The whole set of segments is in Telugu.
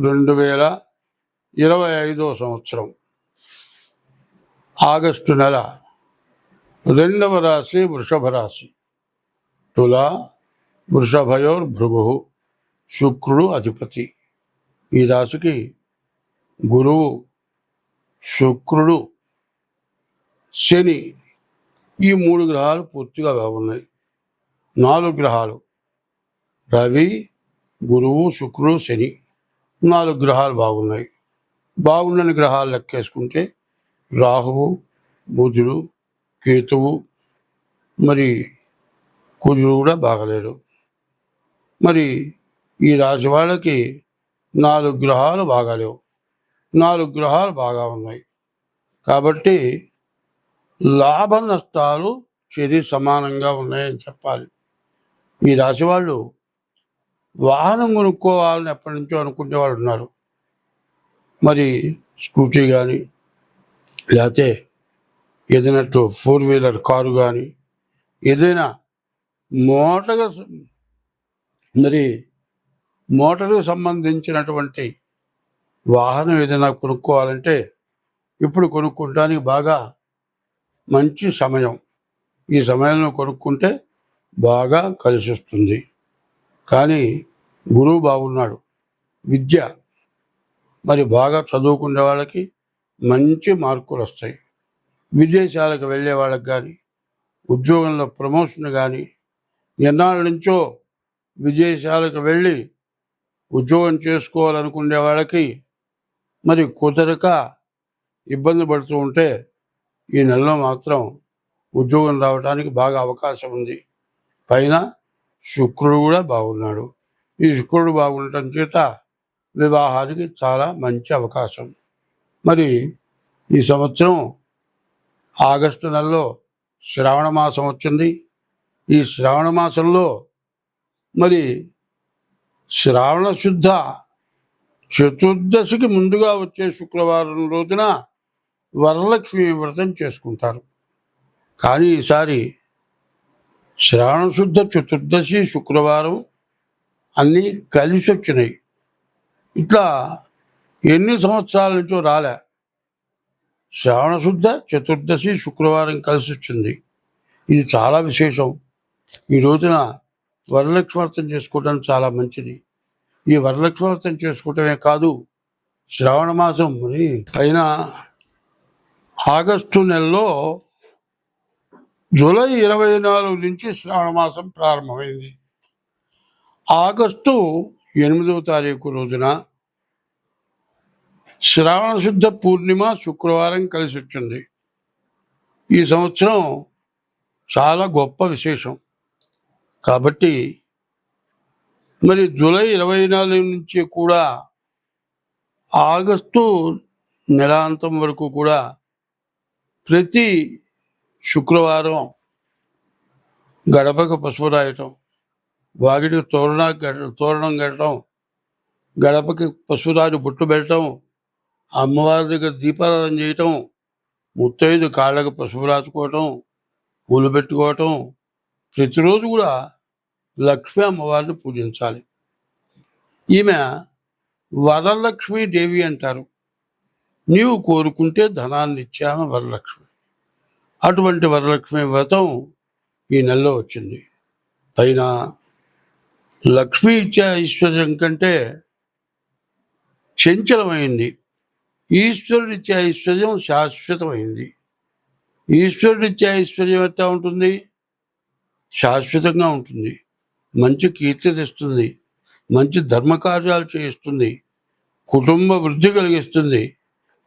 2025 సంవత్సరం ఆగస్టు నెల 2వ రాశి వృషభ రాశి. తులా వృషభయోర్భృగు, శుక్రుడు అధిపతి. ఈ రాశికి గురువు, శుక్రుడు, శని ఈ 3 గ్రహాలు పూర్తిగా బాగున్నాయి. 4 గ్రహాలు రవి, గురువు, శుక్రుడు, శని 4 గ్రహాలు బాగున్నాయి. బాగుండని గ్రహాలు లెక్కేసుకుంటే రాహువు, బుధుడు, కేతువు, మరి కుజుడు కూడా బాగలేరు. మరి ఈ రాశి వాళ్ళకి 4 గ్రహాలు బాగాలేవు, 4 గ్రహాలు బాగా ఉన్నాయి. కాబట్టి లాభ నష్టాలు చరి సమానంగా ఉన్నాయని చెప్పాలి. ఈ రాశి వాళ్ళు వాహనం కొనుక్కోవాలని ఎప్పటి నుంచో అనుకునే వాళ్ళు ఉన్నారు. మరి స్కూటీ కానీ, లేకపోతే ఏదైనా 4 వీలర్ కారు కానీ, ఏదైనా మోటార్కు సంబంధించినటువంటి వాహనం ఏదైనా కొనుక్కోవాలంటే ఇప్పుడు కొనుక్కోవడానికి బాగా మంచి సమయం. ఈ సమయంలో కొనుక్కుంటే బాగా కలిసి వస్తుంది. కానీ గురువు బాగున్నాడు. విద్య మరి బాగా చదువుకునే వాళ్ళకి మంచి మార్కులు వస్తాయి. విదేశాలకు వెళ్ళే వాళ్ళకి కానీ, ఉద్యోగంలో ప్రమోషన్ కానీ, ఎన్నాళ్ళ నుంచో విదేశాలకు వెళ్ళి ఉద్యోగం చేసుకోవాలనుకునే వాళ్ళకి మరి కుదరక ఇబ్బంది పడుతూ ఉంటే ఈ నెలలో మాత్రం ఉద్యోగం రావడానికి బాగా అవకాశం ఉంది. పైన శుక్రుడు కూడా బాగున్నాడు. ఈ శుక్రుడు బాగుండటం చేత వివాహానికి చాలా మంచి అవకాశం. మరి ఈ సంవత్సరం ఆగస్టు నెలలో శ్రావణ మాసం వచ్చింది. ఈ శ్రావణ మాసంలో మరి శ్రావణ శుద్ధ చతుర్దశికి ముందుగా వచ్చే శుక్రవారం రోజున వరలక్ష్మి వ్రతం చేసుకుంటారు. కానీ ఈసారి శ్రావణ శుద్ధ చతుర్దశి శుక్రవారం అన్నీ కలిసి వచ్చినాయి. ఇట్లా ఎన్ని సంవత్సరాల నుంచో రాలే. శ్రావణ శుద్ధ చతుర్దశి శుక్రవారం కలిసి వచ్చింది. ఇది చాలా విశేషం. ఈ రోజున వరలక్ష్మి వ్రతం చేసుకోవడం చాలా మంచిది. ఈ వరలక్ష్మి వ్రతం చేసుకోవటమే కాదు, శ్రావణ మాసం మరి అయినా ఆగస్టు నెలలో జూలై 24 నుంచి శ్రావణ మాసం ప్రారంభమైంది. ఆగస్టు 8వ తారీఖు రోజున శ్రావణ శుద్ధ పూర్ణిమ శుక్రవారం కలిసి వచ్చింది. ఈ సంవత్సరం చాలా గొప్ప విశేషం. కాబట్టి మరి జూలై 24 నుంచి కూడా ఆగస్టు నెలాంతం వరకు కూడా ప్రతి శుక్రవారం గడపకు పసుపు రాయటం, వాకిటికి తోరణం కట్టడం, గడపకి పసుపు రాజు బొట్టు పెట్టడం, అమ్మవారి దగ్గర దీపారాధన చేయటం, ముత్తైదు కాళ్ళకు పసుపు రాసుకోవటం, పూలు పెట్టుకోవటం, ప్రతిరోజు కూడా లక్ష్మీ అమ్మవారిని పూజించాలి. ఈమె వరలక్ష్మీ దేవి అంటారు. నీవు కోరుకుంటే ధనాన్ని ఇచ్చామ వరలక్ష్మి. అటువంటి వరలక్ష్మి వ్రతం ఈ నెలలో వచ్చింది. పైన లక్ష్మీ ఇచ్చే ఐశ్వర్యం కంటే చంచలమైంది. ఈశ్వరుడిచ్చే ఐశ్వర్యం శాశ్వతమైంది. ఈశ్వరుడిచ్చే ఐశ్వర్యం ఎట్లా ఉంటుంది? శాశ్వతంగా ఉంటుంది. మంచి కీర్తి తెస్తుంది, మంచి ధర్మకార్యాలు చేయిస్తుంది, కుటుంబ వృద్ధి కలిగిస్తుంది.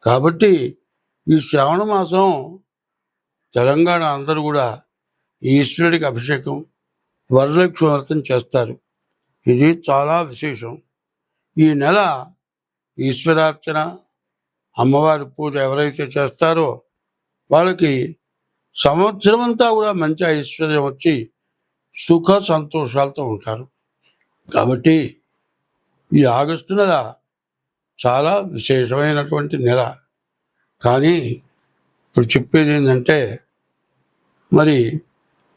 కాబట్టి ఈ శ్రావణ మాసం తెలంగాణ అందరూ కూడా ఈశ్వరుడికి అభిషేకం, వరలక్ష్మి వ్రతం చేస్తారు. ఇది చాలా విశేషం. ఈ నెల ఈశ్వరార్చన, అమ్మవారి పూజ ఎవరైతే చేస్తారో వాళ్ళకి సంవత్సరం అంతా కూడా మంచి ఐశ్వర్యం వచ్చి సుఖ సంతోషాలతో ఉంటారు. కాబట్టి ఈ ఆగస్టు నెల చాలా విశేషమైనటువంటి నెల. కానీ ఇప్పుడు చెప్పేది ఏంటంటే, మరి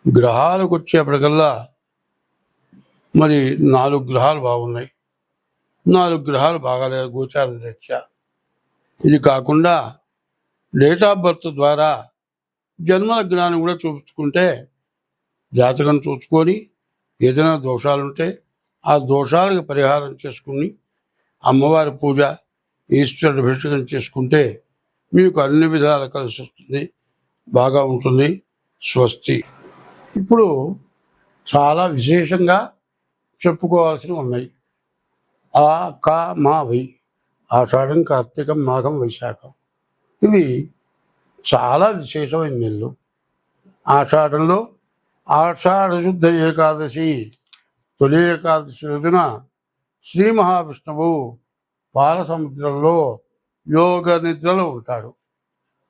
గ్రహాలకు వచ్చేప్పటికల్లా మరి 4 గ్రహాలు బాగున్నాయి. 4 గ్రహాలు బాగాలేదు గోచార రీత్యా. ఇది కాకుండా డేట్ ఆఫ్ బర్త్ ద్వారా జన్మల జ్ఞానం కూడా చూపించుకుంటే, జాతకం చూసుకొని ఏదైనా దోషాలుంటే ఆ దోషాలకు పరిహారం చేసుకుని అమ్మవారి పూజ, ఈశ్వరుడు అభిషేకం చేసుకుంటే మీకు అన్ని విధాలు కలిసి వస్తుంది, బాగా ఉంటుంది. స్వస్తి. ఇప్పుడు చాలా విశేషంగా చెప్పుకోవాల్సినవి ఉన్నాయి. ఆ, కా, మా, వై, ఆషాఢం, కార్తీకం, మాఘం, వైశాఖం. ఇవి చాలా విశేషమైన నెలలు. ఆషాఢంలో ఆషాఢ శుద్ధ ఏకాదశి, తొలి ఏకాదశి రోజున శ్రీ మహావిష్ణువు పాల సముద్రంలో యోగ నిద్రలో ఉంటాడు.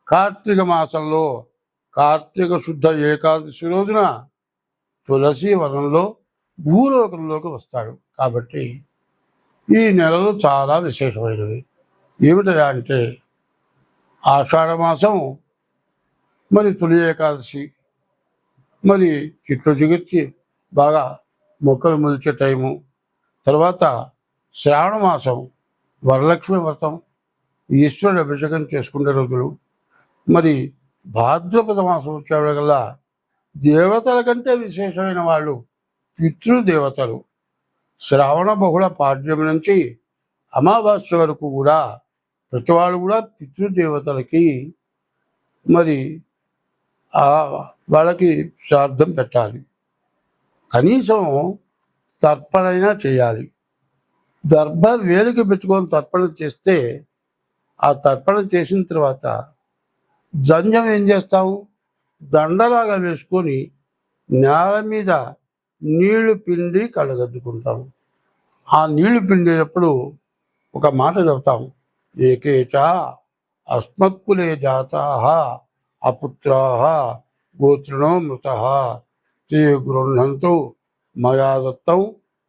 కార్తీక మాసంలో కార్తీక శుద్ధ ఏకాదశి రోజున తులసి వనంలో భూలోకంలోకి వస్తాడు. కాబట్టి ఈ నెలలు చాలా విశేషమైనవి. ఏమిటా అంటే ఆషాఢ మాసం, మరి తొలి ఏకాదశి, మరి చిట్టు చిగిర్చి బాగా మొక్కలు మొలిచే టైము, తర్వాత శ్రావణ మాసం వరలక్ష్మి వ్రతం, ఈశ్వరుడు అభిషేకం చేసుకునే రోజులు, మరి భాద్రపద మాసం వచ్చేవాళ్ళకల్లా దేవతల కంటే విశేషమైన వాళ్ళు పితృదేవతలు. శ్రావణ బహుళ పాడ్యం నుంచి అమావాస్య వరకు కూడా ప్రతి వాళ్ళు కూడా పితృదేవతలకి మరి వాళ్ళకి శ్రాద్ధం పెట్టాలి. కనీసం తర్పణైనా చేయాలి. దర్భ వేలికి పెట్టుకొని తర్పణ చేస్తే ఆ తర్పణ చేసిన తర్వాత జంజం ఏం చేస్తాము, దండలాగా వేసుకొని నేల మీద నీళ్లు పిండి కళ్ళగద్దుకుంటాము. ఆ నీళ్లు పిండేటప్పుడు ఒక మాట చెబుతాము, ఏకేచ అస్మత్కులే జాతాః అపుత్రాః గోత్రిణో మృతః తే గృహ్ణంతు మయా దత్తం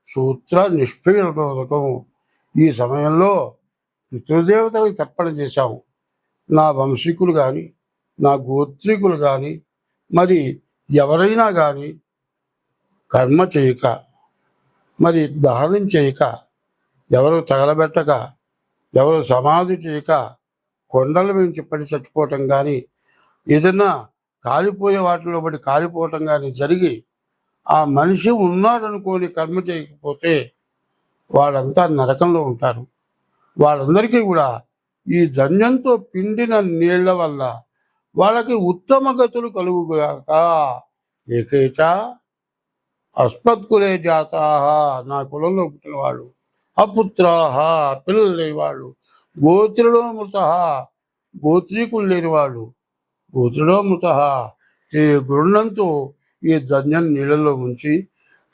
సూత్ర నిష్పీడనోదకం. ఈ సమయంలో పితృదేవతలకు తర్పణ చేశాము. నా వంశీకులు కానీ, నా గోత్రికులు కానీ, మరి ఎవరైనా కానీ కర్మ చేయక, మరి దహనం చేయక, ఎవరు తగలబెట్టక, ఎవరు సమాధి చేయక కొండల నుంచి పడి చచ్చిపోవటం కానీ, ఏదైనా కాలిపోయే వాటిలో పడి కాలిపోవటం కానీ జరిగి ఆ మనిషి ఉన్నాడనుకోని కర్మ చేయకపోతే వాళ్ళంతా నరకంలో ఉంటారు. వాళ్ళందరికీ కూడా ఈ జన్యంతో పిండిన నీళ్ల వల్ల వాళ్ళకి ఉత్తమ గతులు కలుగుగాక. ఏకేచ అస్మత్కులే జాతాః, నా కులంలో పుట్టిన వాళ్ళు, అపుత్రాః, పిల్లలు లేని వాళ్ళు, గోత్రులో మృతః, గోత్రీకులు లేని వాళ్ళు, గోత్రులో మృతః గృహంతో ఈ జన్యం నీళ్ళలో ఉంచి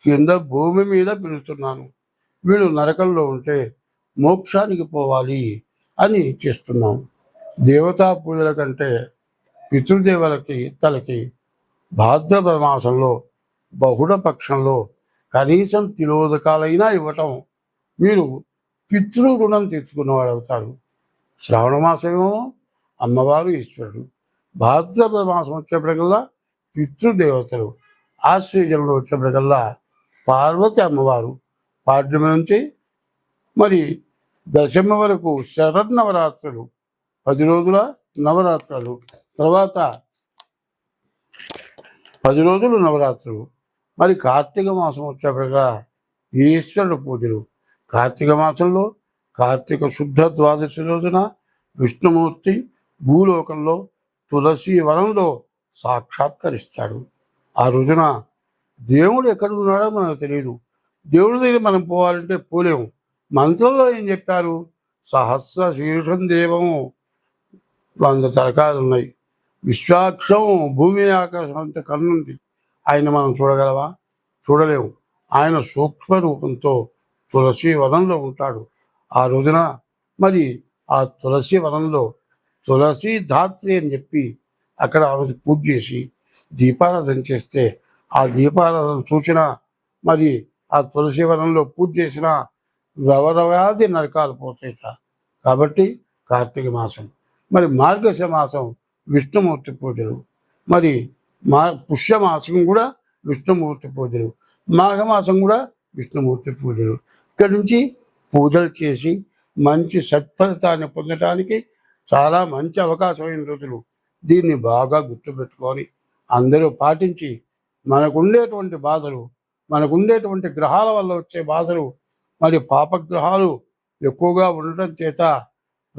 కింద భూమి మీద పెరుగుతున్నాను. వీళ్ళు నరకంలో ఉంటే మోక్షానికి పోవాలి అని చేస్తున్నాం. దేవతా పూజల కంటే పితృదేవులకి తలకి భాద్రపద మాసంలో బహుళ పక్షంలో కనీసం తిలోదకాలైనా ఇవ్వటం మీరు పితృ రుణం తెచ్చుకున్నవాడు అవుతారు. శ్రావణ మాసమేమో అమ్మవారు ఈశ్వరుడు, భాద్రపద మాసం వచ్చేప్పటికల్లా పితృదేవతలు, ఆశ్వయుజంలో వచ్చేప్పటికల్లా పార్వతి అమ్మవారు. పాడ్యమి నుంచి మరి దశమి వరకు శరన్నవరాత్రులు, 10 రోజుల నవరాత్రులు, తర్వాత 10 రోజులు నవరాత్రులు. మరి కార్తీక మాసం వచ్చేప్పటిగా ఈశ్వరుడు పూజలు. కార్తీక మాసంలో కార్తీక శుద్ధ ద్వాదశి రోజున విష్ణుమూర్తి భూలోకంలో తులసి వనంలో సాక్షాత్కరిస్తాడు. ఆ రోజున దేవుడు ఎక్కడ ఉన్నాడో మనకు తెలియదు. దేవుడి దగ్గర మనం పోవాలంటే పోలేము. మంత్రంలో ఏం చెప్పారు, సహస్ర శీర్షం దేవము, 100 తలకాయలు ఉన్నాయి, విశ్వాక్షం భూమి ఆకాశం అంత కన్నుంది. ఆయన మనం చూడగలవా? చూడలేము. ఆయన సూక్ష్మ రూపంతో తులసి వనంలో ఉంటాడు. ఆ రోజున మరి ఆ తులసి వనంలో తులసి ధాత్రి అని చెప్పి అక్కడ ఆమె పూజ చేసి దీపారాధన చేస్తే ఆ దీపారాధన చూసిన, మరి ఆ తులసి వనంలో పూజ చేసిన రవరవ్యాధి నరకాలు పోతాయిట. కాబట్టి కార్తీక మాసం. మరి మార్గశ మాసం విష్ణుమూర్తి పూజలు. మరి పుష్యమాసం కూడా విష్ణుమూర్తి పూజలు, మాఘమాసం కూడా విష్ణుమూర్తి పూజలు. ఇక్కడి నుంచి పూజలు చేసి మంచి సత్ఫలితాన్ని పొందటానికి చాలా మంచి అవకాశమైన రోజులు. దీన్ని బాగా గుర్తుపెట్టుకొని అందరూ పాటించి మనకుండేటువంటి బాధలు, మనకుండేటువంటి గ్రహాల వల్ల వచ్చే బాధలు, మరి పాపగ్రహాలు ఎక్కువగా ఉండటం చేత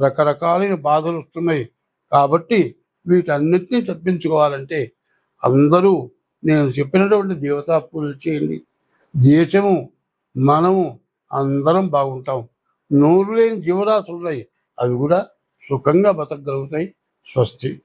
రకరకాలైన బాధలు వస్తున్నాయి. కాబట్టి వీటన్నిటినీ తప్పించుకోవాలంటే అందరూ నేను చెప్పినటువంటి దేవతా పూజలు చేయండి. దేశము, మనము అందరం బాగుంటాం. నోరు లేని జీవరాశులు ఉన్నాయి, అవి కూడా సుఖంగా బతకగలుగుతాయి. స్వస్తి.